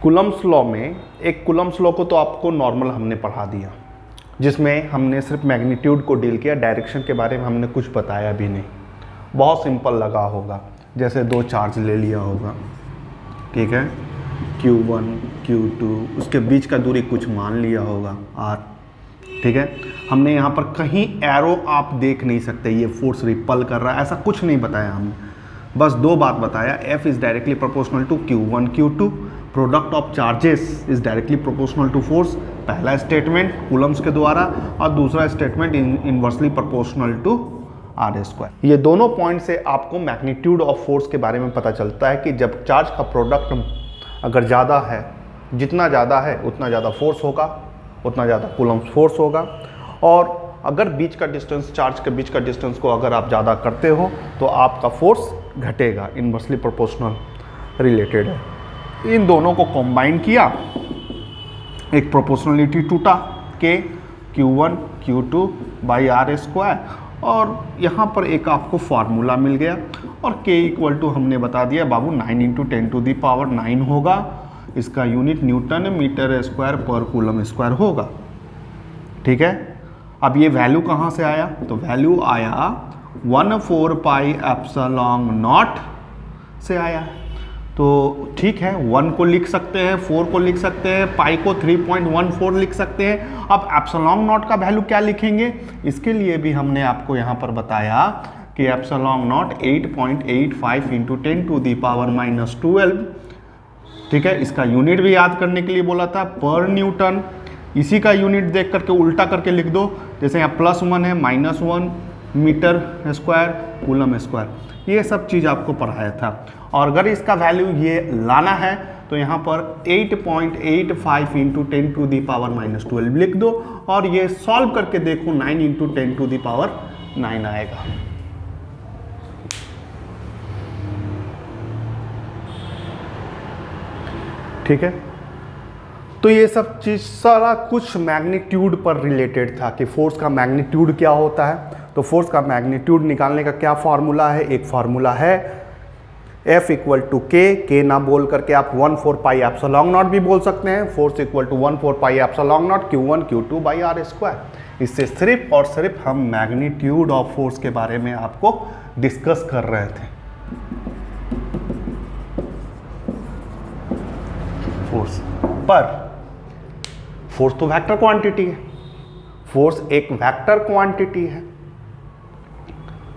Coulomb's law में एक Coulomb's law को तो आपको नॉर्मल हमने पढ़ा दिया, जिसमें हमने सिर्फ मैग्नीट्यूड को डील किया, डायरेक्शन के बारे में हमने कुछ बताया भी नहीं। बहुत सिंपल लगा होगा, जैसे दो चार्ज ले लिया होगा, ठीक है, Q1 Q2, उसके बीच का दूरी कुछ मान लिया होगा R, ठीक है। हमने यहाँ पर कहीं एरो आप देख नहीं सकते ये फोर्स रिपल कर रहा है, ऐसा कुछ नहीं बताया हमने, बस दो बात बताया, F is directly proportional to Q1 Q2, product of charges is directly proportional to force, पहला स्टेटमेंट कूलम्स के द्वारा, और दूसरा statement inversely proportional to R square. ये दोनों पॉइंट से आपको मैग्नीट्यूड ऑफ फोर्स के बारे में पता चलता है कि जब चार्ज का प्रोडक्ट अगर ज़्यादा है, जितना ज़्यादा है उतना ज़्यादा फोर्स होगा, उतना ज़्यादा कूलम्स फोर्स होगा, और अगर बीच का डिस्टेंस, चार्ज के बीच का डिस्टेंस को अगर आप ज़्यादा करते हो तो आपका फोर्स घटेगा, इनवर्सली प्रोपोर्शनल रिलेटेड है। इन दोनों को कंबाइन किया, एक प्रोपोर्शनलिटी टूटा के Q1 Q2 by R square, और यहाँ पर एक आपको फार्मूला मिल गया, और K इक्वल टू हमने बता दिया बाबू 9 इंटू 10 टू दी पावर 9 होगा, इसका यूनिट न्यूटन मीटर स्क्वायर पर कूलम स्क्वायर होगा, ठीक है। अब ये वैल्यू कहाँ से आया, तो वैल्यू आया 1/4 पाई एप्सिलॉन नॉट से आया। तो ठीक है, 1 को लिख सकते हैं, 4 को लिख सकते हैं, पाई को 3.14 लिख सकते हैं। अब एप्सिलॉन नॉट का वैल्यू क्या लिखेंगे, इसके लिए भी हमने आपको यहाँ पर बताया कि epsilon naught 8.85 into 10 to the power -12, ठीक है। इसका यूनिट भी याद करने के लिए बोला था, पर न्यूटन। इसी का यूनिट देख करके उल्टा करके लिख दो, जैसे यहाँ +1 है, -1 मीटर स्क्वायर कूलम स्क्वायर, ये सब चीज़ आपको पढ़ाया था। और अगर इसका वैल्यू ये लाना है तो यहाँ पर 8.85 इंटू 10 टू दी पावर -12 लिख दो, और ये सॉल्व करके देखो 9 इंटू 10 टू दी पावर 9 आएगा। ठीक है, तो ये सब चीज़ सारा कुछ मैग्नीट्यूड पर रिलेटेड था कि फोर्स का मैग्नीट्यूड क्या होता है। तो फोर्स का मैग्नीट्यूड निकालने का क्या फार्मूला है, एक फार्मूला है F इक्वल टू के ना बोल करके आप 1/4 पाई एप्सिलॉन नॉट भी बोल सकते हैं, force equal to 1/4 pi epsilon naught Q1 Q2 by R square. इससे सिर्फ और सिर्फ हम मैग्नीट्यूड ऑफ फोर्स के बारे में आपको डिस्कस कर रहे थे। फोर्स पर फोर्स तो वेक्टर क्वांटिटी है, फोर्स एक वेक्टर क्वांटिटी है,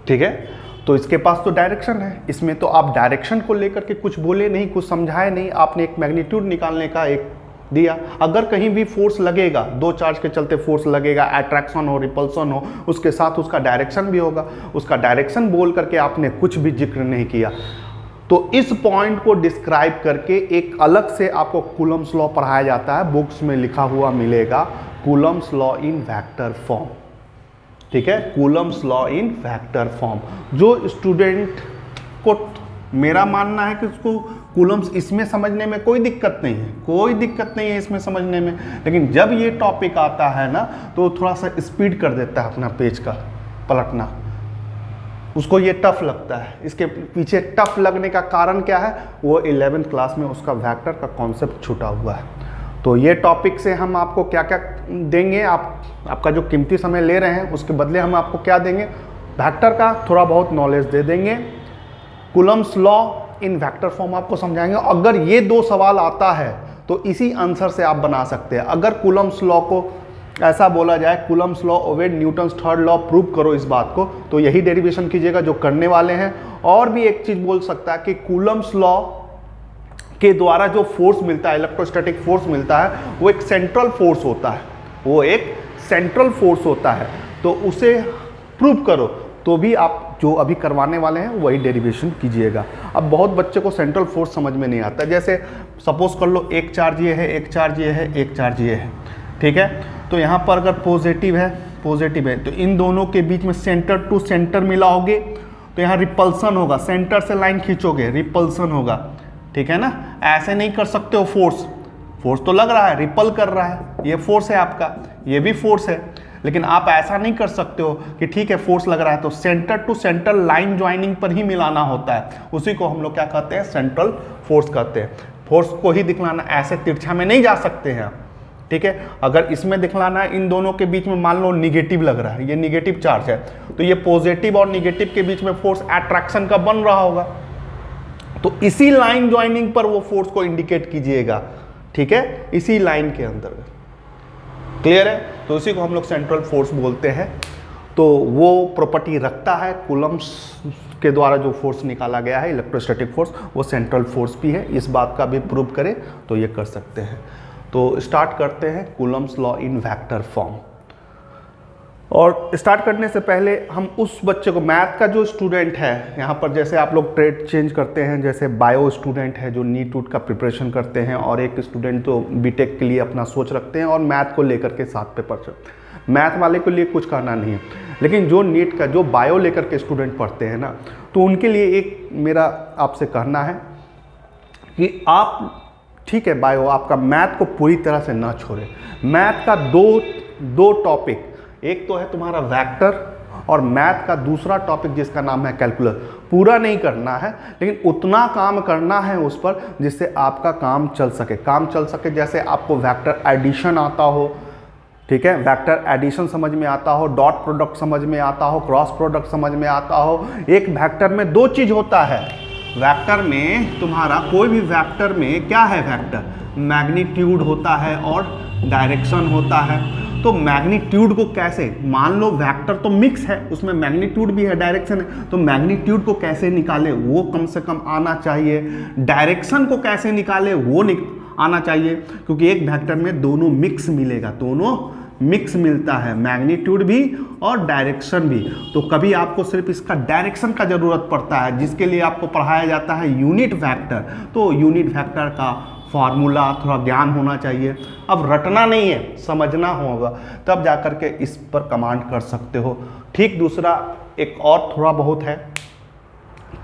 ठीक है। तो इसके पास तो डायरेक्शन है, इसमें तो आप डायरेक्शन को लेकर के कुछ बोले नहीं, कुछ समझाए नहीं, आपने एक मैग्नीट्यूड निकालने का एक दिया। अगर कहीं भी फोर्स लगेगा, दो चार्ज के चलते फोर्स लगेगा, अट्रैक्शन हो, रिपल्सन हो, उसके साथ उसका डायरेक्शन भी होगा, उसका डायरेक्शन बोल करके आपने कुछ भी जिक्र नहीं किया। तो इस पॉइंट को डिस्क्राइब करके एक अलग से आपको कूलम्स लॉ पढ़ाया जाता है, बुक्स में लिखा हुआ मिलेगा, Coulomb's law in vector form, ठीक है, Coulomb's law in vector form. जो स्टूडेंट को, मेरा मानना है कि उसको कूलम्स इसमें समझने में कोई दिक्कत नहीं है, कोई दिक्कत नहीं है इसमें समझने में, लेकिन जब ये टॉपिक आता है ना तो थोड़ा सा स्पीड कर देता है अपना पेज का पलटना, उसको ये टफ लगता है। इसके पीछे टफ लगने का कारण क्या है, वो 11th क्लास में उसका वेक्टर का कॉन्सेप्ट छूटा हुआ है। तो ये टॉपिक से हम आपको क्या क्या देंगे, आपका जो कीमती समय ले रहे हैं उसके बदले हम आपको क्या देंगे, वेक्टर का थोड़ा बहुत नॉलेज दे देंगे, Coulomb's law in vector form आपको समझाएंगे। अगर ये दो सवाल आता है तो इसी आंसर से आप बना सकते हैं। अगर कूलम्स लॉ को ऐसा बोला जाए, Coulomb's law owed Newton's third law, prove करो इस बात को, तो यही डेरिवेशन कीजिएगा जो करने वाले हैं। और भी एक चीज बोल सकता है कि कूलम्स लॉ के द्वारा जो फोर्स मिलता है, इलेक्ट्रोस्टैटिक फोर्स मिलता है, वो एक सेंट्रल फोर्स होता है, वो एक सेंट्रल फोर्स होता है, तो उसे प्रूव करो। तो भी आप जो अभी करवाने वाले हैं वही डेरिवेशन कीजिएगा। अब बहुत बच्चे को सेंट्रल फोर्स समझ में नहीं आता, जैसे सपोज कर लो एक चार्ज ये है, एक चार्ज ये है, एक चार्ज ये है, ठीक है। तो यहाँ पर अगर पॉजिटिव है तो इन दोनों के बीच में सेंटर टू सेंटर मिलाओगे तो यहाँ रिपल्सन होगा, सेंटर से लाइन खींचोगे रिपल्सन होगा, ठीक है ना। ऐसे नहीं कर सकते हो, फोर्स तो लग रहा है, रिपल कर रहा है, ये फोर्स है आपका, ये भी फोर्स है, लेकिन आप ऐसा नहीं कर सकते हो कि ठीक है फोर्स लग रहा है तो centre to centre line joining पर ही मिलाना होता है, उसी को हम लोग क्या कहते हैं, सेंट्रल फोर्स कहते हैं। फोर्स को ही दिखलाना, ऐसे तिरछा में नहीं जा सकते हैं आप, ठीक है। अगर इसमें दिखलाना है, इन दोनों के बीच में मान लो निगेटिव लग रहा है, ये निगेटिव चार्ज है, तो ये पॉजिटिव और निगेटिव के बीच में फोर्स अट्रैक्शन का बन रहा होगा, तो इसी लाइन ज्वाइनिंग पर वो फोर्स को इंडिकेट कीजिएगा, ठीक है, इसी लाइन के अंतर्गत। क्लियर है? तो इसी को हम लोग सेंट्रल फोर्स बोलते हैं। तो वो प्रॉपर्टी रखता है, कूलम्ब्स के द्वारा जो फोर्स निकाला गया है इलेक्ट्रोस्टैटिक फोर्स, वो सेंट्रल फोर्स भी है। इस बात का भी प्रूव करें तो ये कर सकते हैं। तो स्टार्ट करते हैं Coulomb's law in vector form. और स्टार्ट करने से पहले हम उस बच्चे को, मैथ का जो स्टूडेंट है, यहाँ पर जैसे आप लोग ट्रेड चेंज करते हैं, जैसे बायो स्टूडेंट है जो नीट वूट का प्रिपरेशन करते हैं, और एक स्टूडेंट तो बीटेक के लिए अपना सोच रखते हैं और मैथ को लेकर के साथ पेपर चलते हैं। मैथ वाले के लिए कुछ करना नहीं है, लेकिन जो नीट का, जो बायो लेकर के स्टूडेंट पढ़ते हैं ना, तो उनके लिए एक मेरा आपसे कहना है कि आप, ठीक है, बायो आपका मैथ को पूरी तरह से ना छोड़े। मैथ का दो टॉपिक, एक तो है तुम्हारा वेक्टर और मैथ का दूसरा टॉपिक जिसका नाम है कैलकुलस, पूरा नहीं करना है, लेकिन उतना काम करना है उस पर जिससे आपका काम चल सके। जैसे आपको वेक्टर एडिशन आता हो, ठीक है, वेक्टर एडिशन समझ में आता हो, डॉट प्रोडक्ट समझ में आता हो, क्रॉस प्रोडक्ट समझ में आता हो। एक वेक्टर में दो चीज होता है, वेक्टर में तुम्हारा कोई भी वेक्टर में क्या है, वेक्टर मैग्नीट्यूड होता है और डायरेक्शन होता है। तो मैग्नीट्यूड को कैसे, मान लो वेक्टर तो मिक्स है, उसमें मैग्नीट्यूड भी है, डायरेक्शन है, तो मैग्नीट्यूड को कैसे निकाले वो कम से कम आना चाहिए। डायरेक्शन को कैसे निकाले वो आना चाहिए, क्योंकि एक वेक्टर में दोनों मिक्स मिलेगा, दोनों मिक्स मिलता है, मैग्नीट्यूड भी और डायरेक्शन भी। तो कभी आपको सिर्फ इसका डायरेक्शन का जरूरत पड़ता है, जिसके लिए आपको पढ़ाया जाता है यूनिट वेक्टर। तो यूनिट वेक्टर का फार्मूला थोड़ा ज्ञान होना चाहिए। अब रटना नहीं है, समझना होगा, तब जाकर के इस पर कमांड कर सकते हो। ठीक, दूसरा एक और थोड़ा बहुत है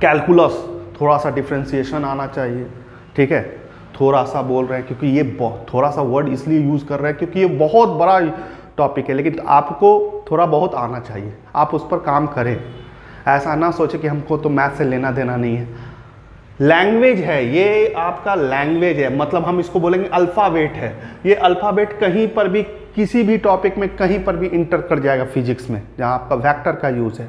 कैलकुलस, थोड़ा सा डिफ्रेंसिएशन आना चाहिए, ठीक है। थोड़ा सा बोल रहे हैं क्योंकि ये थोड़ा सा वर्ड इसलिए यूज़ कर रहे हैं क्योंकि ये बहुत बड़ा टॉपिक है, लेकिन आपको थोड़ा बहुत आना चाहिए, आप उस पर काम करें। ऐसा ना सोचे कि हमको तो मैथ से लेना देना नहीं है। लैंग्वेज है, ये आपका लैंग्वेज है, मतलब हम इसको बोलेंगे अल्फ़ाबेट है। ये अल्फ़ाबेट कहीं पर भी, किसी भी टॉपिक में कहीं पर भी इंटर कर जाएगा, फिजिक्स में जहाँ आपका वेक्टर का यूज़ है,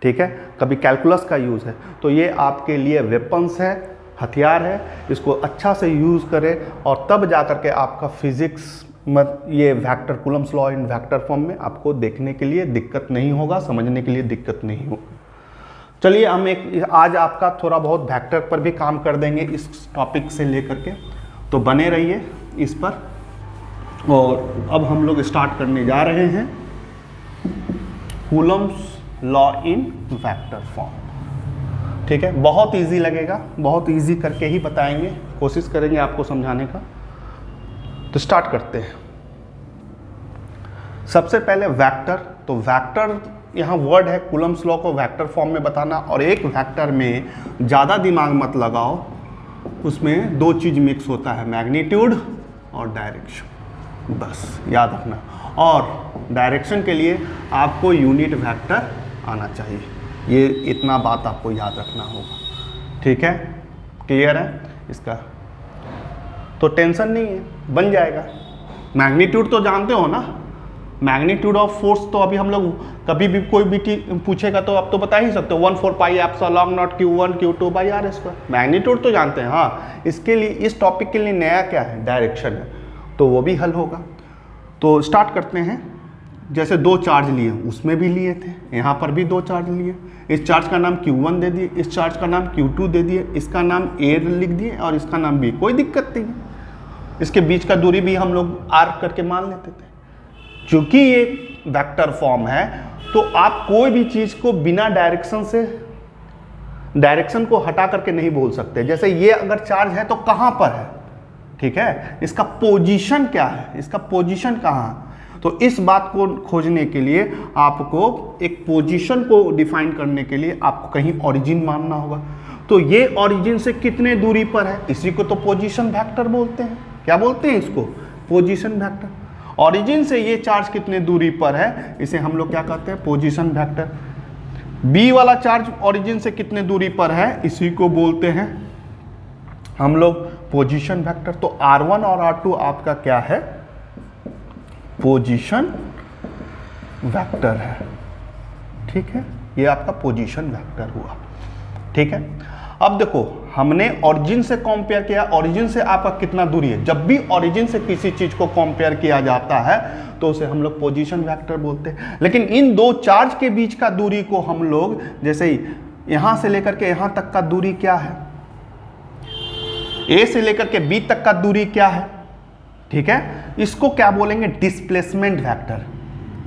ठीक है, कभी कैलकुलस का यूज़ है। तो ये आपके लिए वेपन्स है, हथियार है, इसको अच्छा से यूज़ करें और तब जा कर के आपका फिजिक्स ये vector, Coulomb's law in vector form में आपको देखने के लिए दिक्कत नहीं होगा, समझने के लिए दिक्कत नहीं होगा। चलिए हम आज आपका थोड़ा बहुत वेक्टर पर भी काम कर देंगे इस टॉपिक से लेकर के, तो बने रहिए इस पर। और अब हम लोग स्टार्ट करने जा रहे हैं Coulomb's law in vector form, ठीक है। बहुत इजी लगेगा, बहुत इजी करके ही बताएंगे, कोशिश करेंगे आपको समझाने का। तो स्टार्ट करते हैं। सबसे पहले वेक्टर, तो वेक्टर यहाँ वर्ड है, कूलम्ब्स लॉ को वेक्टर फॉर्म में बताना। और एक वेक्टर में ज़्यादा दिमाग मत लगाओ, उसमें दो चीज़ मिक्स होता है, मैग्नीट्यूड और डायरेक्शन, बस याद रखना। और डायरेक्शन के लिए आपको यूनिट वेक्टर आना चाहिए, ये इतना बात आपको याद रखना होगा, ठीक है। क्लियर है इसका? तो टेंशन नहीं है, बन जाएगा। मैग्नीट्यूड तो जानते हो ना, मैग्नीट्यूड ऑफ फोर्स तो अभी हम लोग कभी भी कोई भी पूछेगा तो आप तो बता ही सकते हो, 1/4 pi epsilon naught Q1 Q2 by R square. Magnitude तो जानते हैं। हाँ, इसके लिए, इस टॉपिक के लिए नया क्या है, डायरेक्शन है, तो वो भी हल होगा। तो स्टार्ट करते हैं। जैसे दो चार्ज लिए, उसमें भी लिए थे, यहाँ पर भी दो चार्ज लिए। इस चार्ज का नाम Q1 दे दिए, इस चार्ज का नाम Q2 दे दिए, इसका नाम A लिख दिए और इसका नाम B, कोई दिक्कत नहीं है। इसके बीच का दूरी भी हम लोग R करके मान लेते थे। चूंकि ये वेक्टर फॉर्म है, तो आप कोई भी चीज़ को बिना डायरेक्शन से, डायरेक्शन को हटा करके नहीं बोल सकते। जैसे ये अगर चार्ज है तो कहाँ पर है, ठीक है, इसका पोजीशन क्या है, इसका पोजीशन कहाँ है। तो इस बात को खोजने के लिए आपको एक पोजीशन को डिफाइन करने के लिए आपको कहीं ओरिजिन मानना होगा। तो ये ओरिजिन से कितने दूरी पर है, इसी को तो पोजीशन वेक्टर बोलते हैं। क्या बोलते हैं इसको, पोजीशन वेक्टर। ओरिजिन से ये चार्ज कितने दूरी पर है, इसे हम लोग क्या कहते हैं, पोजीशन वेक्टर। बी वाला चार्ज ओरिजिन से कितने दूरी पर है, इसी को बोलते हैं हम लोग पोजीशन वेक्टर। तो R1 और R2 आपका क्या है, पोजीशन वेक्टर है, ठीक है, ये आपका पोजीशन वेक्टर हुआ, ठीक है। अब देखो हमने ओरिजिन से कंपेयर किया, ओरिजिन से आपका कितना दूरी है, जब भी ओरिजिन से किसी चीज को कंपेयर किया जाता है तो उसे हम लोग पोजीशन वेक्टर बोलते हैं। लेकिन इन दो चार्ज के बीच का दूरी को हम लोग, जैसे ही यहां से लेकर के यहां तक का दूरी क्या है, ए से लेकर के बी तक का दूरी क्या है, ठीक है, इसको क्या बोलेंगे, डिस्प्लेसमेंट वेक्टर,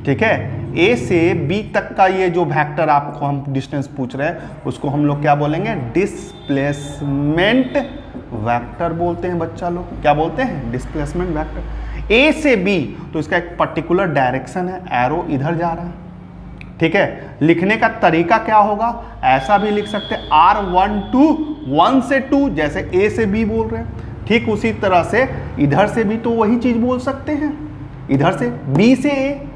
ठीक है। ए से बी तक का ये जो वेक्टर आपको हम डिस्टेंस पूछ रहे हैं उसको हम लोग क्या बोलेंगे, डिस्प्लेसमेंट वेक्टर बोलते हैं बच्चा लोग, क्या बोलते हैं, डिस्प्लेसमेंट वेक्टर। ए से बी तो इसका एक पर्टिकुलर डायरेक्शन है, एरो इधर जा रहा है, ठीक है। लिखने का तरीका क्या होगा, ऐसा भी लिख सकते हैं R12 1 से 2, जैसे ए से बी बोल रहे हैं, ठीक उसी तरह से इधर से भी तो वही चीज बोल सकते हैं, इधर से बी से ए,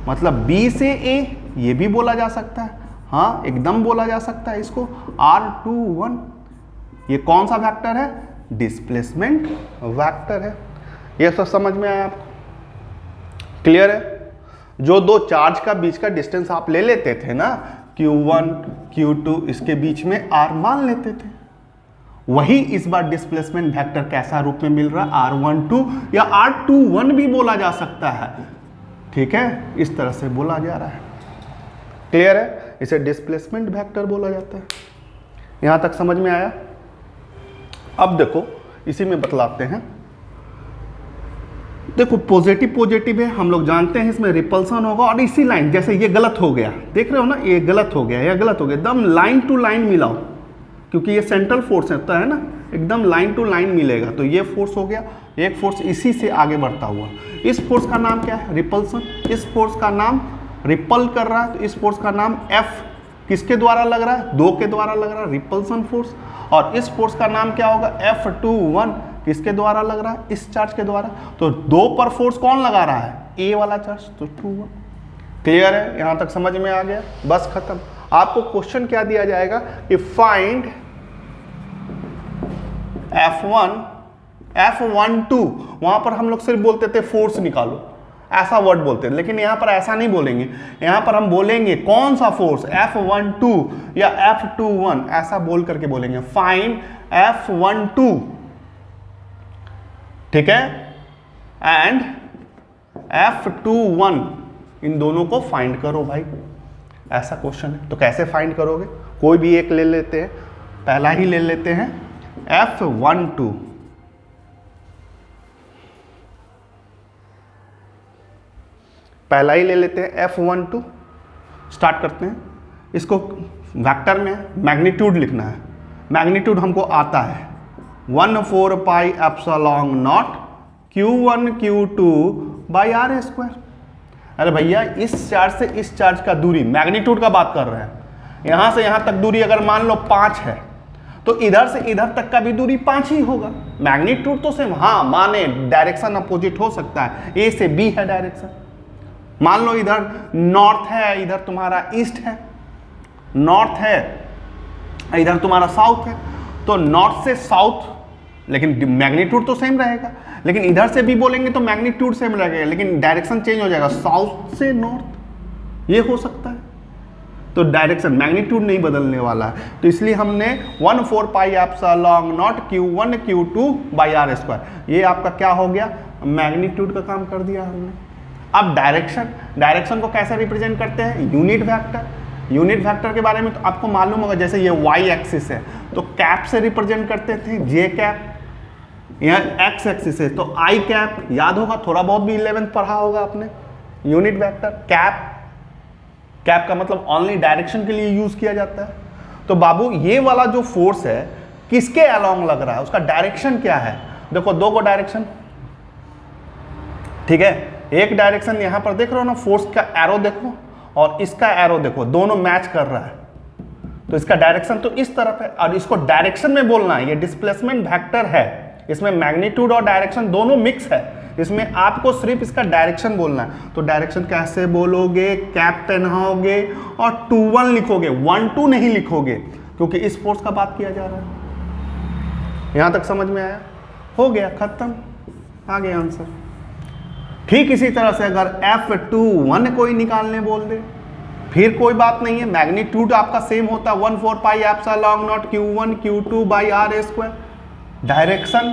मतलब बी से ए, ये भी बोला जा सकता है, हाँ एकदम बोला जा सकता है इसको R21। ये कौन सा वेक्टर है, डिस्प्लेसमेंट वेक्टर है। ये सब समझ में आया आपको, क्लियर है। जो दो चार्ज का बीच का डिस्टेंस आप ले लेते थे ना, Q1 Q2, इसके बीच में R मान लेते थे, वही इस बार डिस्प्लेसमेंट वेक्टर कैसा रूप में मिल रहा है, R12 या R21 भी बोला जा सकता है, ठीक है, इस तरह से बोला जा रहा है, क्लियर है। इसे डिस्प्लेसमेंट वेक्टर बोला जाता है। यहां तक समझ में आया। अब देखो इसी में बतलाते हैं, देखो पॉजिटिव पॉजिटिव है, हम लोग जानते हैं इसमें रिपल्सन होगा, और इसी लाइन, जैसे ये गलत हो गया, देख रहे हो ना, ये गलत हो गया, ये गलत हो गया, एकदम लाइन टू लाइन मिलाओ, क्योंकि ये सेंट्रल फोर्स होता है ना, एकदम लाइन टू लाइन मिलेगा। तो ये फोर्स हो गया, एक फोर्स इसी से आगे बढ़ता हुआ, इस फोर्स का नाम क्या है, रिपल्सन। इस फोर्स का नाम रिपल कर रहा है, तो इस फोर्स का नाम F किसके द्वारा लग रहा है, 2 के द्वारा लग रहा है, रिपल्सन फोर्स। और इस फोर्स का नाम क्या होगा, F21 किसके द्वारा लग रहा है, इस चार्ज के द्वारा। तो 2 पर फोर्स कौन लगा रहा है, ए वाला चार्ज, तो 21। क्लियर है, यहां तक समझ में आ गया, बस खत्म। आपको क्वेश्चन क्या दिया जाएगा कि फाइंड F12, वहां पर हम लोग सिर्फ बोलते थे फोर्स निकालो, ऐसा वर्ड बोलते हैं, लेकिन यहां पर ऐसा नहीं बोलेंगे, यहां पर हम बोलेंगे कौन सा फोर्स, F12 या F21, ऐसा बोल करके बोलेंगे, फाइंड F12, ठीक है, एंड F21, इन दोनों को फाइंड करो भाई, ऐसा क्वेश्चन है। तो कैसे फाइंड करोगे, कोई भी एक ले लेते हैं, पहला ही ले लेते हैं F12, पहला ही ले लेते हैं F12, स्टार्ट करते हैं। इसको वेक्टर में मैग्नीट्यूड लिखना है, मैग्नीट्यूड हमको आता है 1/4 pi epsilon naught Q1 Q2 by R square. अरे भैया इस चार्ज से इस चार्ज का दूरी, मैग्नीट्यूड का बात कर रहे हैं, यहां से यहां तक दूरी अगर मान लो 5 है, तो इधर से इधर तक का भी दूरी 5 ही होगा। मैग्नीट्यूड तो सेम, हाँ माने डायरेक्शन अपोजिट हो सकता है, ए से बी है डायरेक्शन, मान लो इधर नॉर्थ है, इधर तुम्हारा ईस्ट है, नॉर्थ है इधर तुम्हारा साउथ है, तो नॉर्थ से साउथ, लेकिन मैग्नीट्यूड तो सेम रहेगा। लेकिन इधर से भी बोलेंगे तो मैग्नीट्यूड सेम रहेगा, लेकिन डायरेक्शन चेंज हो जाएगा, साउथ से नॉर्थ, ये हो सकता है। तो डायरेक्शन, मैग्नीट्यूड नहीं बदलने वाला है, तो इसलिए हमने 1/4 pi epsilon naught Q1 Q2 by R square, ये आपका क्या हो गया, मैग्नीट्यूड का काम कर दिया हमने। अब डायरेक्शन, डायरेक्शन को कैसे रिप्रेजेंट करते हैं, यूनिट वेक्टर। यूनिट वेक्टर के बारे में तो आपको मालूम होगा, जैसे ये वाई एक्सिस है तो कैप से रिप्रेजेंट करते थे, जे कैप, यहाँ एक्स एक्सिस है तो आई कैप, याद होगा, थोड़ा बहुत भी 11th पढ़ा होगा आपने। यूनिट वेक्टर कैप, कैप का मतलब ओनली डायरेक्शन के लिए यूज किया जाता है। तो बाबू ये वाला जो फोर्स है किसके अलोंग लग रहा है, उसका डायरेक्शन क्या है, देखो 2 को डायरेक्शन, ठीक है, एक डायरेक्शन यहां पर देख रहे हो ना, फोर्स का एरो देखो और इसका एरो देखो, दोनों मैच कर रहा है, तो इसका डायरेक्शन तो इस तरफ है, और इसको डायरेक्शन में बोलना है, ये डिस्प्लेसमेंट वेक्टर है, इसमें मैग्नीट्यूड और डायरेक्शन दोनों मिक्स है, इसमें आपको सिर्फ इसका डायरेक्शन बोलना है। तो डायरेक्शन कैसे बोलोगे, कैप पहनाओगे और 21 लिखोगे, 12 नहीं लिखोगे, क्योंकि इस फोर्स का बात किया जा रहा है। यहां तक समझ में आया, हो गया, खत्म, आ गया आंसर। ठीक इसी तरह से अगर F21 कोई निकालने बोल दे, फिर कोई बात नहीं है, मैग्नीट्यूड आपका सेम होता है 1/4 pi epsilon naught Q1 Q2 by R square. Direction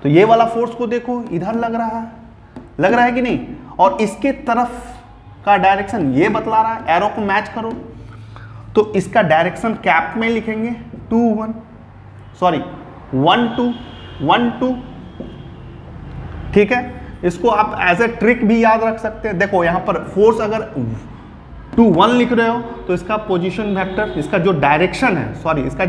तो ये वाला फोर्स को देखो, इधर लग रहा है कि नहीं, और इसके तरफ का डायरेक्शन ये बतला रहा है, एरो को मैच करो तो इसका डायरेक्शन कैप में लिखेंगे 1 2, ठीक है। इसको आप एज ए ट्रिक भी याद रख सकते हैं। देखो यहां पर फोर्स अगर 2 1 लिख रहे हो तो इसका पोजीशन वेक्टर, इसका जो डायरेक्शन है, सॉरी इसका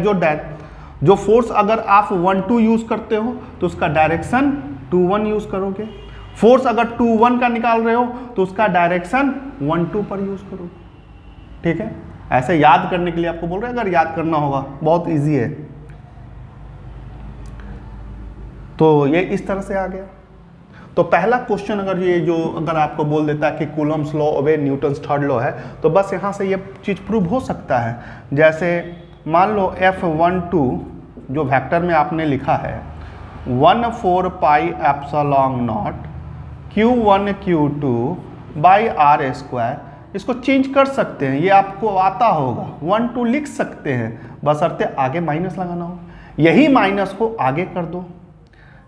जो फोर्स अगर आप 1 2 यूज करते हो तो उसका डायरेक्शन 2 1 यूज करोगे। फोर्स अगर 2 1 का निकाल रहे हो तो उसका डायरेक्शन 1 2 पर यूज करोगे, ठीक है। ऐसे याद करने के लिए आपको बोल रहे हैं, अगर याद करना होगा बहुत इजी है। तो ये इस तरह से आ गया। तो पहला क्वेश्चन अगर आपको बोल देता है कि कूलम्स लॉ ओबे न्यूटन्स थर्ड लॉ है, तो बस यहाँ से ये चीज़ प्रूव हो सकता है। जैसे मान लो F12 जो वेक्टर में आपने लिखा है 1/4 pi epsilon naught Q1 Q2 by R square, इसको चेंज कर सकते हैं, ये आपको आता होगा, 1 2 लिख सकते हैं, बशर्ते आगे माइनस लगाना हो। यही माइनस को आगे कर दो,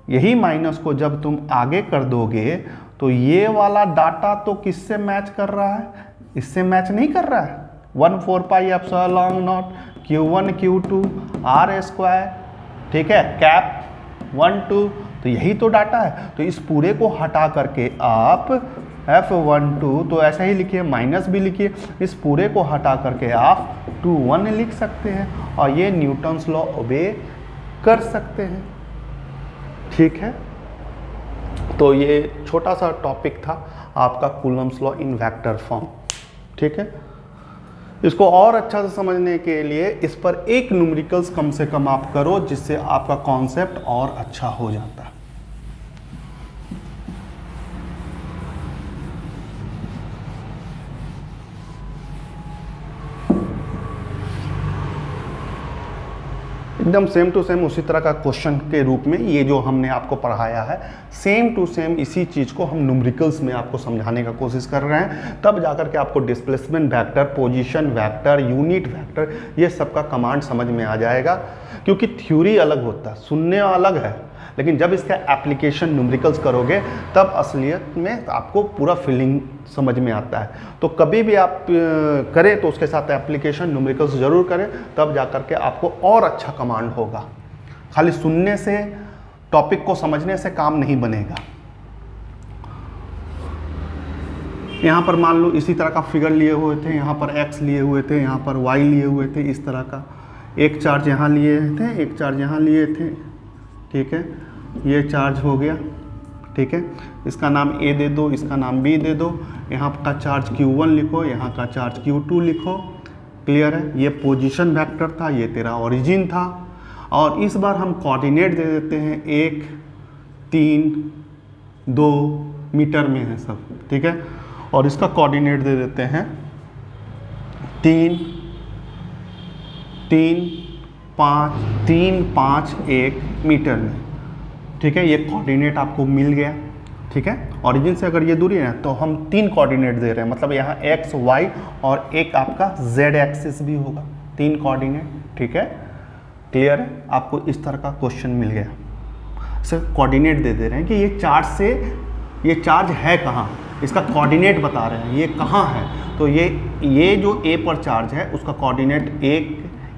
यही माइनस को जब तुम आगे कर दोगे तो ये वाला डाटा तो किससे मैच कर रहा है, इससे मैच नहीं कर रहा है। 1/4 pi epsilon naught Q1 Q2 R square, ठीक है, कैप 1 2, तो यही तो डाटा है। तो इस पूरे को हटा करके आप F12 तो ऐसा ही लिखिए, माइनस भी लिखिए, इस पूरे को हटा करके आप 2 1 लिख सकते हैं और ये न्यूटन्स लॉ ओबे कर सकते हैं, ठीक है। तो ये छोटा सा टॉपिक था आपका Coulomb's law in vector form, ठीक है। इसको और अच्छा से समझने के लिए इस पर एक न्यूमेरिकल्स कम से कम आप करो, जिससे आपका कॉन्सेप्ट और अच्छा हो जाता है। एकदम सेम टू सेम उसी तरह का क्वेश्चन के रूप में ये जो हमने आपको पढ़ाया है, सेम टू सेम इसी चीज़ को हम न्यूमेरिकल्स में आपको समझाने का कोशिश कर रहे हैं। तब जाकर के आपको displacement vector, position vector, unit vector, ये सब का कमांड समझ में आ जाएगा। क्योंकि थ्योरी अलग होता है, सुनने अलग है, लेकिन जब इसका एप्लीकेशन न्यूमेरिकल्स करोगे तब असलियत में आपको पूरा फीलिंग समझ में आता है। तो कभी भी आप करें तो उसके साथ एप्लीकेशन न्यूमेरिकल्स ज़रूर करें, तब जाकर के आपको और अच्छा कमांड होगा। खाली सुनने से, टॉपिक को समझने से काम नहीं बनेगा। यहाँ पर मान लो इसी तरह का फिगर लिए हुए थे, यहाँ पर x लिए हुए थे, यहाँ पर y लिए हुए थे, इस तरह का एक चार्ज यहाँ लिए थे, एक चार्ज यहाँ लिए थे, ठीक है। ये चार्ज हो गया, ठीक है, इसका नाम A दे दो, इसका नाम B दे दो, यहाँ का चार्ज Q1 लिखो, यहाँ का चार्ज Q2 लिखो, क्लियर है। ये पोजीशन वेक्टर था, ये तेरा ओरिजिन था, और इस बार हम कोऑर्डिनेट दे देते हैं 1 3 2 मीटर में है सब, ठीक है। और इसका कोऑर्डिनेट दे देते हैं 3 3 5 1 मीटर में, ठीक है। ये कोऑर्डिनेट आपको मिल गया, ठीक है। ओरिजिन से अगर ये दूरी है तो हम 3 कोऑर्डिनेट दे रहे हैं, मतलब यहाँ x y और एक आपका z एक्सिस भी होगा, 3 कोऑर्डिनेट, ठीक है, क्लियर है। आपको इस तरह का क्वेश्चन मिल गया, सर कोऑर्डिनेट दे दे रहे हैं कि ये चार्ज है कहाँ, इसका कोऑर्डिनेट बता रहे हैं ये कहाँ है। तो ये जो A पर चार्ज है उसका कोऑर्डिनेट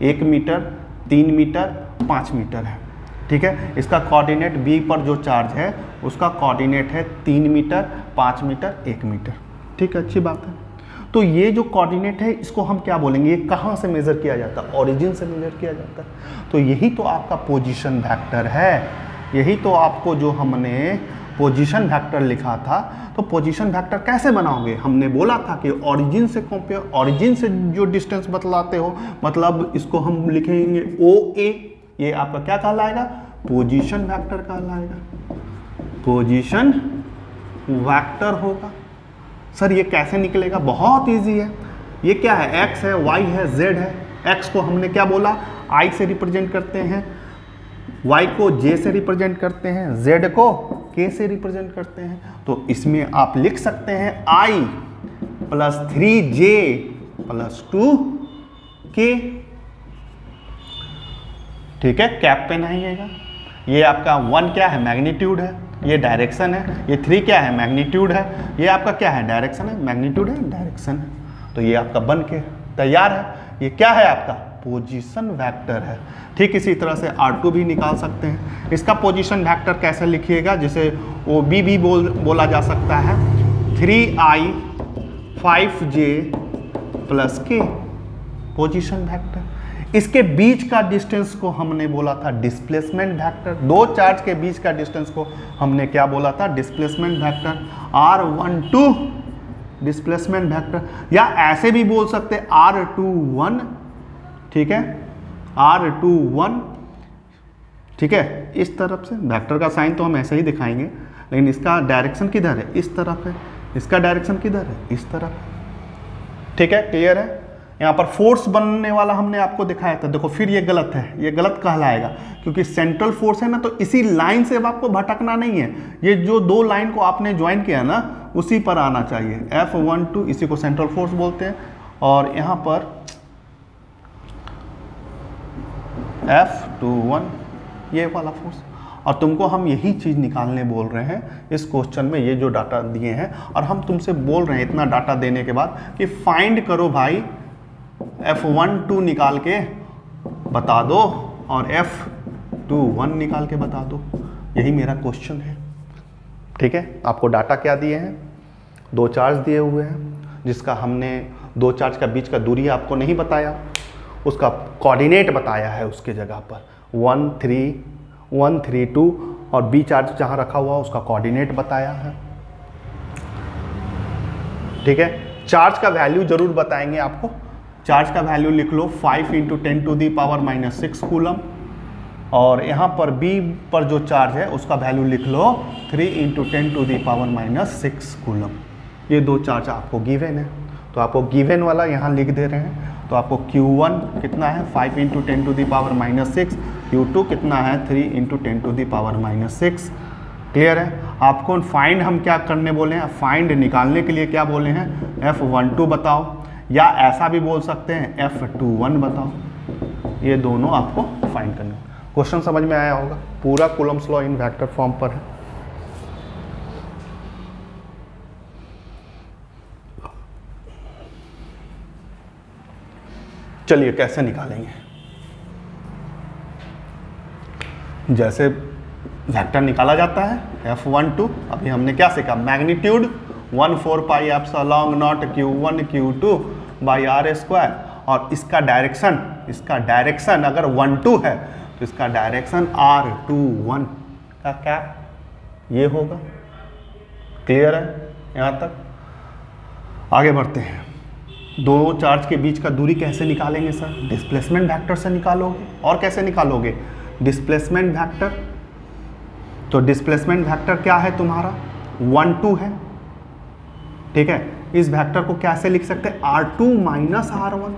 1 मीटर 3 मीटर 5 मीटर है, ठीक है। इसका कोऑर्डिनेट B पर जो चार्ज है उसका कोऑर्डिनेट है 3 मीटर 5 मीटर 1 मीटर, ठीक है, अच्छी बात है। तो ये जो कोऑर्डिनेट है इसको हम क्या बोलेंगे, ये कहाँ से मेज़र किया जाता है, ओरिजिन से मेज़र किया जाता है। तो यही तो आपका पोजीशन वेक्टर है, यही तो आपको जो हमने पोजीशन वेक्टर लिखा था। तो पोजीशन वेक्टर कैसे बनाओगे, हमने बोला था कि ओरिजिन से कंपेयर, ओरिजिन से जो डिस्टेंस बतलाते हो, मतलब इसको हम लिखेंगे OA, ये आपका क्या कहलाएगा, पोजीशन वेक्टर कहलाएगा, पोजीशन वेक्टर होगा। सर ये कैसे निकलेगा, बहुत इजी है। ये क्या है, x है, y है, z है। x को हमने क्या बोला, I से रिप्रेजेंट करते हैं, y को j से रिप्रेजेंट करते हैं, z को k से रिप्रेजेंट करते हैं। तो इसमें आप लिख सकते हैं i plus 3j plus 2k। ठीक है, कैप पे नहाइएगा। ये आपका 1 क्या है, मैग्नीट्यूड है, ये डायरेक्शन है। ये 3 क्या है, मैग्नीट्यूड है। ये आपका क्या है, डायरेक्शन है, मैग्नीट्यूड है, डायरेक्शन है। तो ये आपका बन के तैयार है। ये क्या है, आपका पोजीशन वेक्टर है। ठीक इसी तरह से R2 भी निकाल सकते हैं। इसका पोजीशन वेक्टर कैसे लिखिएगा, जिसे वो भी बोला जा सकता है 3i 5j plus k, position vector. इसके बीच का डिस्टेंस को हमने बोला था डिस्प्लेसमेंट वेक्टर। दो चार्ज के बीच का डिस्टेंस को हमने क्या बोला था, displacement vector. R12 displacement vector, या ऐसे भी बोल सकते R21। ठीक है, R21। ठीक है, इस तरफ से वेक्टर का साइन तो हम ऐसे ही दिखाएंगे, लेकिन इसका डायरेक्शन किधर है, इस तरफ है। इसका डायरेक्शन किधर है, इस तरफ है। ठीक है, क्लियर है। यहाँ पर फोर्स बनने वाला हमने आपको दिखाया था। देखो फिर ये गलत है, ये गलत कहलाएगा, क्योंकि सेंट्रल फोर्स है ना, तो इसी लाइन से अब आपको भटकना नहीं है। ये जो दो लाइन को आपने ज्वाइन किया ना, उसी पर आना चाहिए। F12 इसी को सेंट्रल फोर्स बोलते हैं, और यहाँ पर F21 ये वाला फोर्स। और तुमको हम यही चीज़ निकालने बोल रहे हैं इस क्वेश्चन में, ये जो डाटा दिए हैं। और हम तुमसे बोल रहे हैं इतना डाटा देने के बाद कि फाइंड करो भाई, F12 निकाल के बता दो और F21 निकाल के बता दो। यही मेरा क्वेश्चन है। ठीक है, आपको डाटा क्या दिए हैं, दो चार्ज दिए हुए हैं, जिसका हमने दो चार्ज का बीच का दूरी आपको नहीं बताया, उसका कोऑर्डिनेट बताया है उसके जगह पर 1 3 1 3 2, और बी चार्ज जहाँ रखा हुआ उसका कोऑर्डिनेट बताया है। ठीक है, चार्ज का वैल्यू जरूर बताएंगे आपको। चार्ज का वैल्यू लिख लो 5 × 10⁻⁻6 कूलम, और यहाँ पर B पर जो चार्ज है उसका वैल्यू लिख लो 3 × 10⁻6 कूलम। ये दो चार्ज आपको गिवन है, तो आपको गिवन वाला यहाँ लिख दे रहे हैं। तो आपको Q1 कितना है, 5 × 10⁻6, Q2 कितना है, 3 × 10⁻6। क्लियर है। आपको फाइंड हम क्या करने बोले हैं, फाइंड निकालने के लिए क्या बोले हैं, F12 बताओ, या ऐसा भी बोल सकते हैं F21 बताओ। ये दोनों आपको फाइंड करना। क्वेश्चन समझ में आया होगा, पूरा Coulomb's law in vector form पर है। चलिए कैसे निकालेंगे। जैसे वेक्टर निकाला जाता है F12, अभी हमने क्या सीखा, मैग्नीट्यूड 1/4πε0 Q1 Q2 r², और इसका डायरेक्शन अगर 1 2 है तो इसका डायरेक्शन R21 का कैप ये होगा। क्लियर है यहाँ तक। आगे बढ़ते हैं। दो चार्ज के बीच का दूरी कैसे निकालेंगे सर, डिस्प्लेसमेंट वेक्टर से निकालोगे। और कैसे निकालोगे, डिस्प्लेसमेंट वेक्टर। तो डिस्प्लेसमेंट वेक्टर क्या है तुम्हारा, 1 2 है। ठीक है, इस वेक्टर को कैसे लिख सकते हैं, R2 - R1।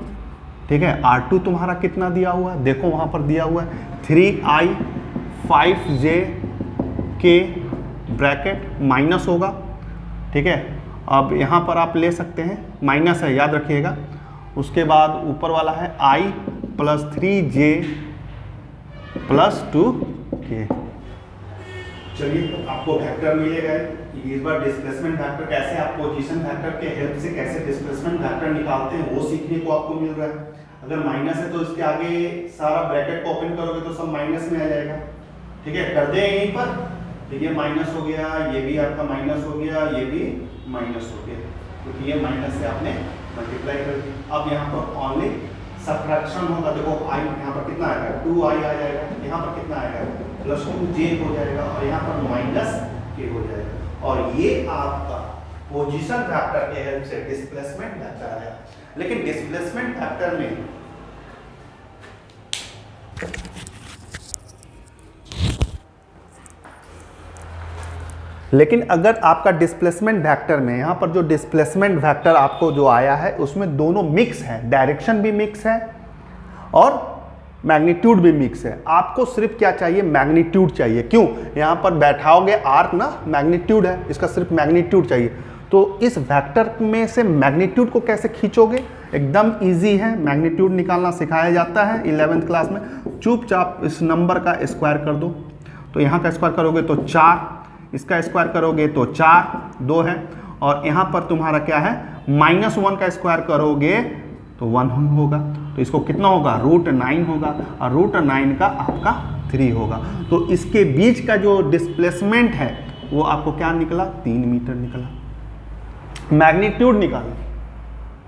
ठीक है, R2 तुम्हारा कितना दिया हुआ है, देखो वहां पर दिया हुआ है 3i 5j k bracket minus होगा। ठीक है, अब यहाँ पर आप ले सकते हैं, माइनस है याद रखिएगा। उसके बाद ऊपर वाला है i + 3j + 2k। चलिए, तो आपको वेक्टर मिलेगा। इस बार डिस्प्लेसमेंट वेक्टर कैसे आप पोजीशन वेक्टर के हेल्प से कैसे डिस्प्लेसमेंट वेक्टर निकालते हैं वो सीखने को आपको मिल रहा है। अगर माइनस है तो इसके आगे सारा ब्रैकेट को ओपन करोगे तो सब माइनस में आ जाएगा। ठीक है, कर दें यहीं पर, तो ये माइनस हो गया, ये भी आपका माइनस हो गया, ये भी माइनस हो गया, क्योंकि ये माइनस से आपने मल्टीप्लाई कर दिया। अब यहाँ पर ओनली सबट्रैक्शन होगा। देखो i यहाँ पर कितना आएगा, 2i आ जाएगा, यहाँ पर कितना आएगा +2j हो जाएगा, और यहाँ पर -k हो जाएगा। और ये आपका पोजीशन वेक्टर के हेल्प से डिस्प्लेसमेंट वेक्टर है। लेकिन डिस्प्लेसमेंट वेक्टर में अगर आपका डिस्प्लेसमेंट वेक्टर में यहाँ पर जो डिस्प्लेसमेंट वेक्टर आपको जो आया है उसमें दोनों मिक्स है, डायरेक्शन भी मिक्स है और मैग्नीट्यूड भी मिक्स है। आपको सिर्फ क्या चाहिए, मैग्नीट्यूड चाहिए। क्यों, यहाँ पर बैठाओगे आर्क ना, मैग्नीट्यूड है, इसका सिर्फ मैग्नीट्यूड चाहिए। तो इस वेक्टर में से मैग्नीट्यूड को कैसे खींचोगे, एकदम इजी है। मैग्नीट्यूड निकालना सिखाया जाता है 11th क्लास में। चुपचाप इस नंबर का स्क्वायर कर दो, तो यहाँ का स्क्वायर करोगे तो 4, इसका स्क्वायर करोगे तो 4, 2 है, और यहाँ पर तुम्हारा क्या है, -1 का स्क्वायर करोगे तो 1 होगा। तो इसको कितना होगा, √9 होगा, और √9 का आपका 3 होगा। तो इसके बीच का जो डिस्प्लेसमेंट है वो आपको क्या निकला, 3 मीटर निकला। मैग्नीट्यूड निकालें,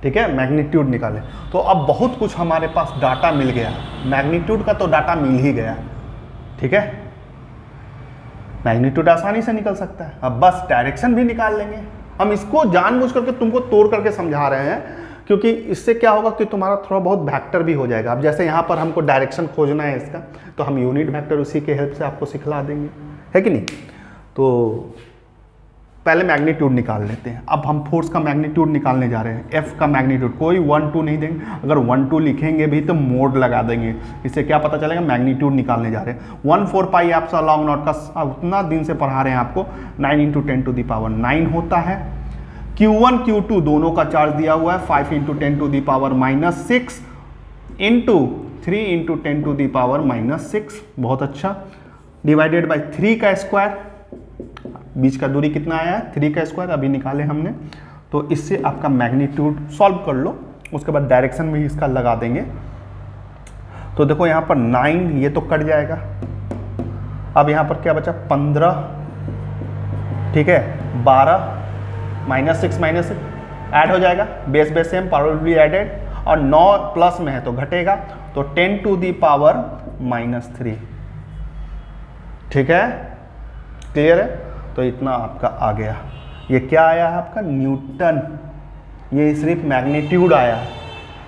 ठीक है, मैग्नीट्यूड निकालें। तो अब बहुत कुछ हमारे पास डाटा मिल गया। मैग्नीट्यूड का तो डाटा मिल ही गया, ठीक है, मैग्नीट्यूड आसानी से निकल सकता है। अब बस डायरेक्शन भी निकाल लेंगे। हम इसको जानबूझ करके तुमको तोड़ करके समझा रहे हैं, क्योंकि इससे क्या होगा कि तुम्हारा थोड़ा बहुत वेक्टर भी हो जाएगा। अब जैसे यहाँ पर हमको डायरेक्शन खोजना है इसका, तो हम यूनिट वेक्टर उसी के हेल्प से आपको सिखला देंगे, है कि नहीं। तो पहले मैग्नीट्यूड निकाल लेते हैं। अब हम फोर्स का मैग्नीट्यूड निकालने जा रहे हैं। एफ का मैग्नीट्यूड कोई 1 2 नहीं देंगे, अगर 1 2 लिखेंगे भी तो मोड लगा देंगे, इससे क्या पता चलेगा, मैग्नीट्यूड निकालने जा रहे हैं। 1/4 पाई एप्सिलॉन नॉट का उतना दिन से पढ़ा रहे हैं आपको, 9 × 10⁻9 होता है। Q1 Q2 दोनों का चार्ज दिया हुआ है, 5 × 10⁻⁻6 × 3 × 10⁻⁻6, बहुत अच्छा, डिवाइडेड बाई 3 का स्क्वायर, बीच का दूरी कितना आया है, 3 का स्क्वायर अभी निकाले हमने। तो इससे आपका मैग्नीट्यूड सॉल्व कर लो, उसके बाद डायरेक्शन भी इसका लगा देंगे। तो देखो यहाँ पर 9 ये तो कट जाएगा। अब यहाँ पर क्या बचा, 15, ठीक है, 12 -6 ऐड हो जाएगा, base base same, probably added, और 9 प्लस में है तो घटेगा, तो 10⁻⁻3, ठीक है, क्लियर है। तो इतना आपका आ गया। ये क्या आया है आपका, न्यूटन। ये सिर्फ मैग्नीट्यूड आया है,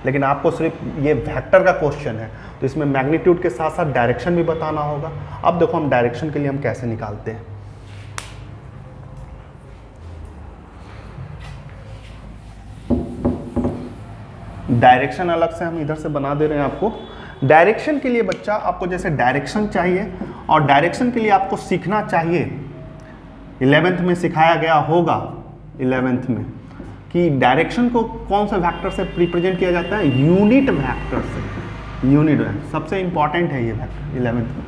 लेकिन आपको सिर्फ ये वेक्टर का क्वेश्चन है, तो इसमें मैग्नीट्यूड के साथ साथ डायरेक्शन भी बताना होगा। अब देखो हम डायरेक्शन के लिए हम कैसे निकालते हैं। डायरेक्शन अलग से हम इधर से बना दे रहे हैं आपको। डायरेक्शन के लिए बच्चा आपको जैसे डायरेक्शन चाहिए, और डायरेक्शन के लिए आपको सीखना चाहिए, 11th में सिखाया गया होगा 11th में, कि डायरेक्शन को कौन से वेक्टर से रिप्रेजेंट किया जाता है, यूनिट वेक्टर से। यूनिट वेक्टर सबसे इंपॉर्टेंट है ये वेक्टर 11th में,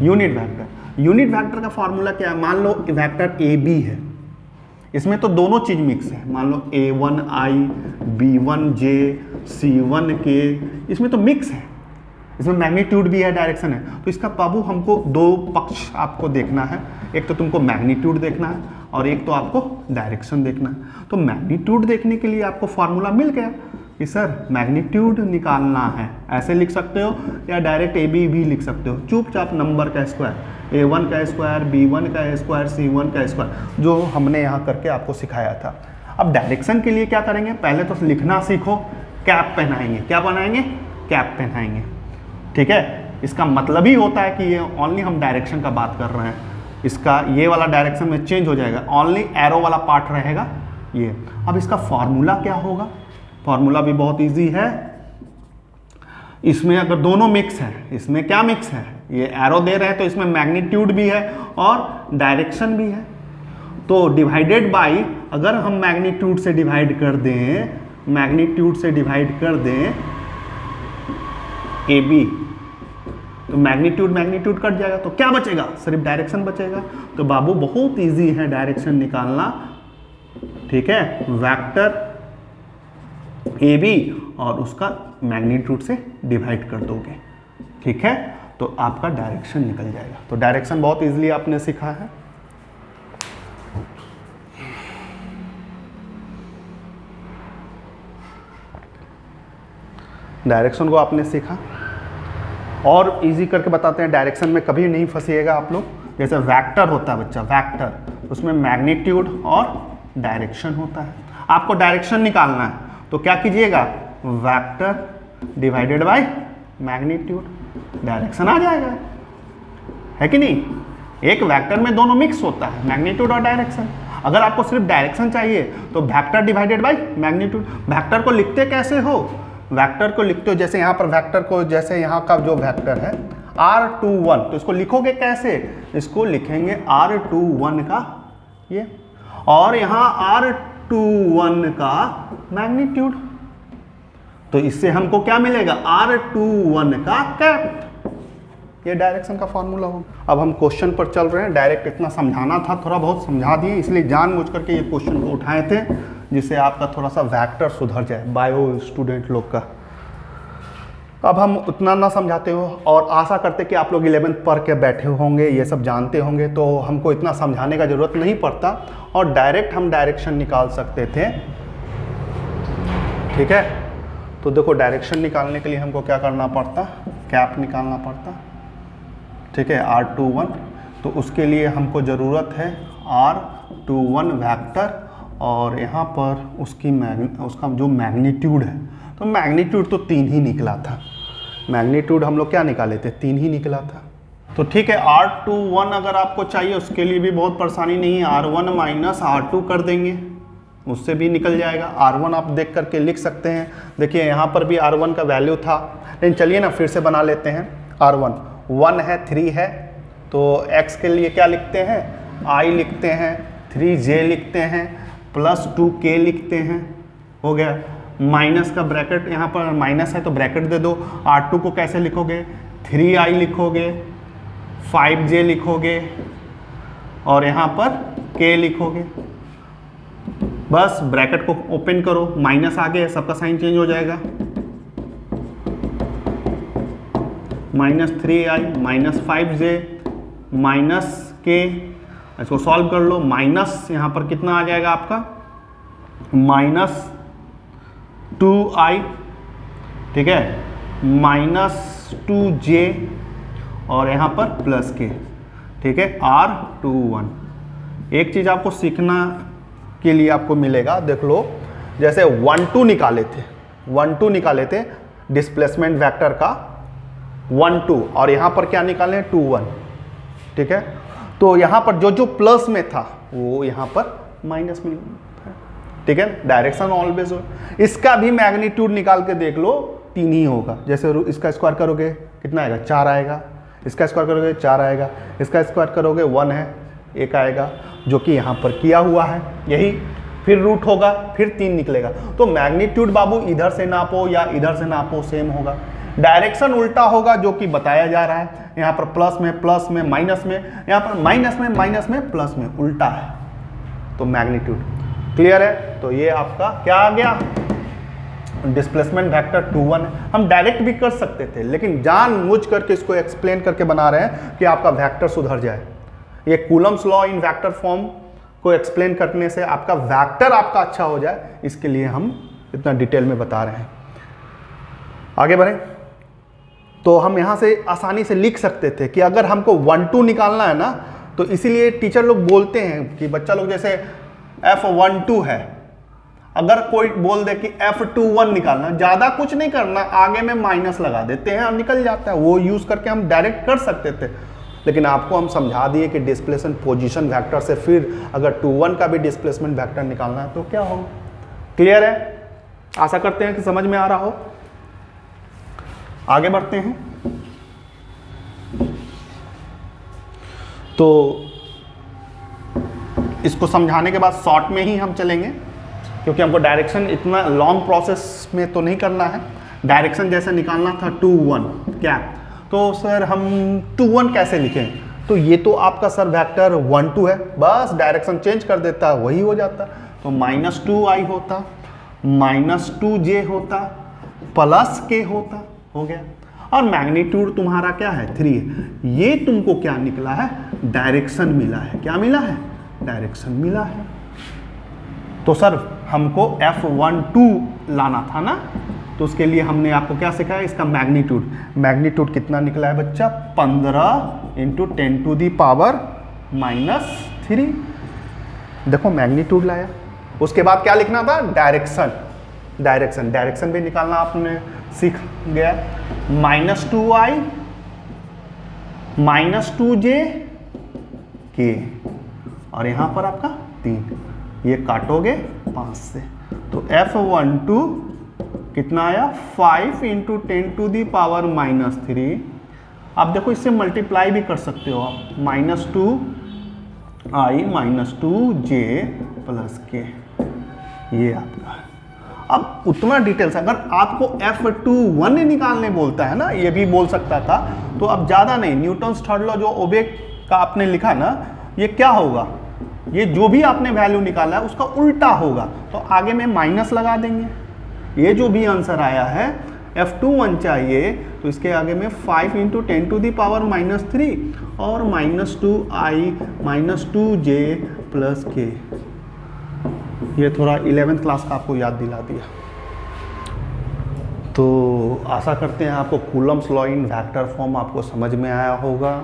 यूनिट वेक्टर। यूनिट वेक्टर का फॉर्मूला क्या है, मान लो वेक्टर ए बी है, इसमें तो दोनों चीज मिक्स है, मान लो A1I B1J C1K, इसमें तो मिक्स है, इसमें मैग्नीट्यूड भी है, डायरेक्शन है। तो इसका बाबू हमको दो पक्ष आपको देखना है, एक तो तुमको मैग्नीट्यूड देखना है और एक तो आपको डायरेक्शन देखना है। तो मैग्नीट्यूड देखने के लिए आपको फॉर्मूला मिल गया कि सर मैग्नीट्यूड निकालना है, ऐसे लिख सकते हो या डायरेक्ट AB भी लिख सकते हो, चुपचाप नंबर का स्क्वायर, A1 का स्क्वायर, B1 का स्क्वायर, C1 का स्क्वायर, जो हमने यहाँ करके आपको सिखाया था। अब डायरेक्शन के लिए क्या करेंगे, पहले तो लिखना सीखो, कैप पहनाएंगे, क्या बनाएंगे, कैप पहनाएंगे, ठीक है। इसका मतलब ही होता है कि ये ओनली हम डायरेक्शन का बात कर रहे हैं, इसका ये वाला डायरेक्शन में चेंज हो जाएगा, ओनली एरो वाला पार्ट रहेगा ये। अब इसका फॉर्मूला क्या होगा, फॉर्मूला भी बहुत इजी है। इसमें अगर दोनों मिक्स है, इसमें क्या मिक्स है, ये एरो दे रहे हैं तो इसमें मैग्नीट्यूड भी है और डायरेक्शन भी है। तो डिवाइडेड बाई, अगर हम मैग्नीट्यूड से डिवाइड कर दें, मैग्नीट्यूड से डिवाइड कर दें AB, तो मैग्नीट्यूड मैग्नीट्यूड कट जाएगा, तो क्या बचेगा, सिर्फ डायरेक्शन बचेगा। तो बाबू बहुत इजी है डायरेक्शन निकालना, ठीक है। वेक्टर AB और उसका मैग्नीट्यूड से डिवाइड कर दोगे, ठीक है, तो आपका डायरेक्शन निकल जाएगा। तो डायरेक्शन बहुत इजीली आपने सीखा है। डायरेक्शन को आपने सीखा, और इजी करके बताते हैं, डायरेक्शन में कभी नहीं फंसिएगा आप लोग। जैसे वेक्टर होता है बच्चा, वेक्टर, उसमें मैग्नीट्यूड और डायरेक्शन होता है। आपको डायरेक्शन निकालना है तो क्या कीजिएगा, vector divided by magnitude, direction आ जाएगा, है कि नहीं। एक वेक्टर में दोनों मिक्स होता है, मैग्नीट्यूड और डायरेक्शन। अगर आपको सिर्फ डायरेक्शन चाहिए तो vector divided by magnitude. Vector को लिखते कैसे हो, वेक्टर को लिखते हो, जैसे यहाँ पर वेक्टर को, जैसे यहाँ का जो वेक्टर है R21, तो इसको लिखोगे कैसे, इसको लिखेंगे R21 का ये, और यहाँ R21 का मैग्नीट्यूड, तो इससे हमको क्या मिलेगा, R21 का कैप। ये डायरेक्शन का फॉर्मूला होगा। अब हम क्वेश्चन पर चल रहे हैं, डायरेक्ट इतना समझाना था, थोड़ा बहुत समझा दिए, इसलिए जानबूझ करके ये क्वेश्चन को उठाए थे, जिससे आपका थोड़ा सा वेक्टर सुधर जाए, बायो स्टूडेंट लोग का। अब हम उतना ना समझाते हो, और आशा करते कि आप लोग 11th पढ़ के बैठे होंगे, ये सब जानते होंगे, तो हमको इतना समझाने का ज़रूरत नहीं पड़ता, और डायरेक्ट हम डायरेक्शन निकाल सकते थे। ठीक है, तो देखो डायरेक्शन निकालने के लिए हमको क्या करना पड़ता, कैप निकालना पड़ता। ठीक है, R21, तो उसके लिए हमको ज़रूरत है R21 वेक्टर, और यहाँ पर उसका जो मैग्नीट्यूड है, तो मैग्नीट्यूड तो 3 ही निकला था, मैग्नीट्यूड हम लोग क्या निकाले थे, 3 ही निकला था। तो ठीक है, R21 अगर आपको चाहिए उसके लिए भी बहुत परेशानी नहीं है, R1 माइनस R2 कर देंगे, उससे भी निकल जाएगा। R1 आप देख करके लिख सकते हैं, देखिए यहाँ पर भी R1 का वैल्यू था, लेकिन चलिए ना फिर से बना लेते हैं। R1 1 है, 3 है, तो x के लिए क्या लिखते हैं, I लिखते हैं, 3j लिखते हैं, प्लस 2k लिखते हैं, हो गया। माइनस का ब्रैकेट, यहाँ पर माइनस है तो ब्रैकेट दे दो। R2 को कैसे लिखोगे, 3i लिखोगे, 5j लिखोगे, और यहाँ पर k लिखोगे, बस ब्रैकेट को ओपन करो, माइनस आगे सबका साइन चेंज हो जाएगा, minus 3i minus 5j minus k, इसको सॉल्व कर लो, माइनस यहाँ पर कितना आ जाएगा आपका, माइनस 2i, ठीक है, माइनस 2j, और यहाँ पर प्लस k। ठीक है, R21। एक चीज़ आपको सीखना के लिए आपको मिलेगा, देख लो, जैसे 1 2 निकाले थे डिस्प्लेसमेंट वेक्टर का 1 2, और यहाँ पर क्या निकाले 2 1। ठीक है, तो यहाँ पर जो जो प्लस में था वो यहाँ पर माइनस में। ठीक है, डायरेक्शन ऑलवेज हो। इसका भी मैग्नीट्यूड निकाल के देख लो, 3 ही होगा। जैसे इसका स्क्वायर करोगे कितना आएगा, 4 आएगा, इसका स्क्वायर करोगे 4 आएगा, इसका स्क्वायर करोगे 1 है, 1 आएगा, जो कि यहाँ पर किया हुआ है, यही फिर रूट होगा, फिर 3 निकलेगा। तो मैग्नीट्यूड बाबू इधर से नापो या इधर से नापो सेम होगा, डायरेक्शन उल्टा होगा जो कि बताया जा रहा है। यहाँ पर प्लस में माइनस में, यहाँ पर माइनस में प्लस में, उल्टा है, तो मैग्नीट्यूड क्लियर है। तो ये आपका क्या आ गया, डिस्प्लेसमेंट वेक्टर 21। हम डायरेक्ट भी कर सकते थे, लेकिन जानबूझ करके इसको एक्सप्लेन करके बना रहे हैं कि आपका वेक्टर सुधर जाए। ये Coulomb's law in vector form को एक्सप्लेन करने से आपका वेक्टर आपका अच्छा हो जाए, इसके लिए हम इतना डिटेल में बता रहे हैं। आगे बढ़ें, तो हम यहाँ से आसानी से लिख सकते थे कि अगर हमको 1 2 निकालना है ना, तो इसीलिए टीचर लोग बोलते हैं कि बच्चा लोग जैसे F12 है, अगर कोई बोल दे कि F21 निकालना, ज़्यादा कुछ नहीं करना, आगे में माइनस लगा देते हैं और निकल जाता है। वो यूज़ करके हम डायरेक्ट कर सकते थे, लेकिन आपको हम समझा दिए कि डिस्प्लेसमेंट पोजीशन वेक्टर से फिर अगर 21 का भी डिस्प्लेसमेंट वेक्टर निकालना है तो क्या होगा। क्लियर है, आशा करते हैं कि समझ में आ रहा हो। आगे बढ़ते हैं, तो इसको समझाने के बाद शॉर्ट में ही हम चलेंगे, क्योंकि हमको डायरेक्शन इतना लॉन्ग प्रोसेस में तो नहीं करना है। डायरेक्शन जैसे निकालना था 2 1 क्या, तो सर हम 2 1 कैसे लिखें, तो ये तो आपका सर वेक्टर 1 2 है, बस डायरेक्शन चेंज कर देता है, वही हो जाता। तो -2i होता, -2j होता, प्लस k होता, हो गया। और मैग्नीट्यूड तुम्हारा क्या है 3 है। ये तुमको क्या निकला है, डायरेक्शन मिला है। क्या मिला है, डायरेक्शन मिला है। तो सर हमको F12 लाना था ना, तो उसके लिए हमने आपको क्या सिखाया, इसका मैग्नीट्यूड। मैग्नीट्यूड कितना निकला है बच्चा, 15 × 10⁻³ देखो मैग्नीट्यूड लाया। उसके बाद क्या लिखना था, डायरेक्शन। डायरेक्शन भी निकालना आपने सीख गया। -2i -2j k, और यहाँ पर आपका 3, ये काटोगे 5 से, तो F12 कितना आया 5 इंटू 10⁻⁻3। आप देखो इससे मल्टीप्लाई भी कर सकते हो आप, -2i-2j प्लस के, ये आपका। अब उतना डिटेल्स अगर आपको F21 निकालने बोलता है ना, ये भी बोल सकता था, तो अब ज़्यादा नहीं, न्यूटन्स थर्ड लॉ जो ओवेक का आपने लिखा ना, ये क्या होगा, ये जो भी आपने वैल्यू निकाला है उसका उल्टा होगा, तो आगे में माइनस लगा देंगे। ये जो भी आंसर आया है F21 चाहिए, तो इसके आगे में 5 इंटू 10⁻⁻3 और -2i-2j प्लस के। ये थोड़ा 11th क्लास का आपको याद दिला दिया। तो आशा करते हैं आपको Coulomb's law in vector form आपको समझ में आया होगा।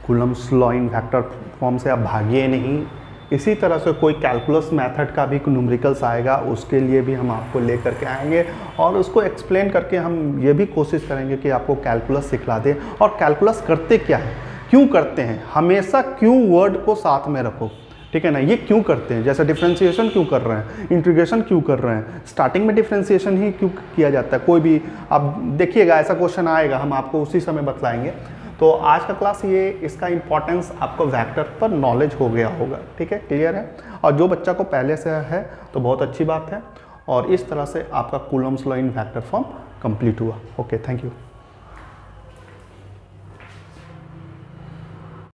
Coulomb's law in vector form से आप भागिए नहीं। इसी तरह से कोई कैलकुलस मेथड का भी न्यूमेरिकल्स आएगा, उसके लिए भी हम आपको ले करके आएंगे और उसको एक्सप्लेन करके हम ये भी कोशिश करेंगे कि आपको कैलकुलस सिखला दें। और कैलकुलस करते क्या है, क्यों करते हैं, हमेशा क्यों वर्ड को साथ में रखो, ठीक है ना। ये क्यों करते हैं, जैसे डिफरेंशिएशन क्यों कर रहे हैं, इंटीग्रेशन क्यों कर रहे हैं, स्टार्टिंग में डिफरेंशिएशन ही क्यों किया जाता है, कोई भी अब देखिएगा ऐसा क्वेश्चन आएगा, हम आपको उसी समय बतलाएंगे। तो आज का क्लास ये, इसका इंपॉर्टेंस आपको वेक्टर पर नॉलेज हो गया होगा, ठीक है, क्लियर है। और जो बच्चा को पहले से है तो बहुत अच्छी बात है। और इस तरह से आपका Coulomb's law in vector form complete हुआ। Okay, thank you.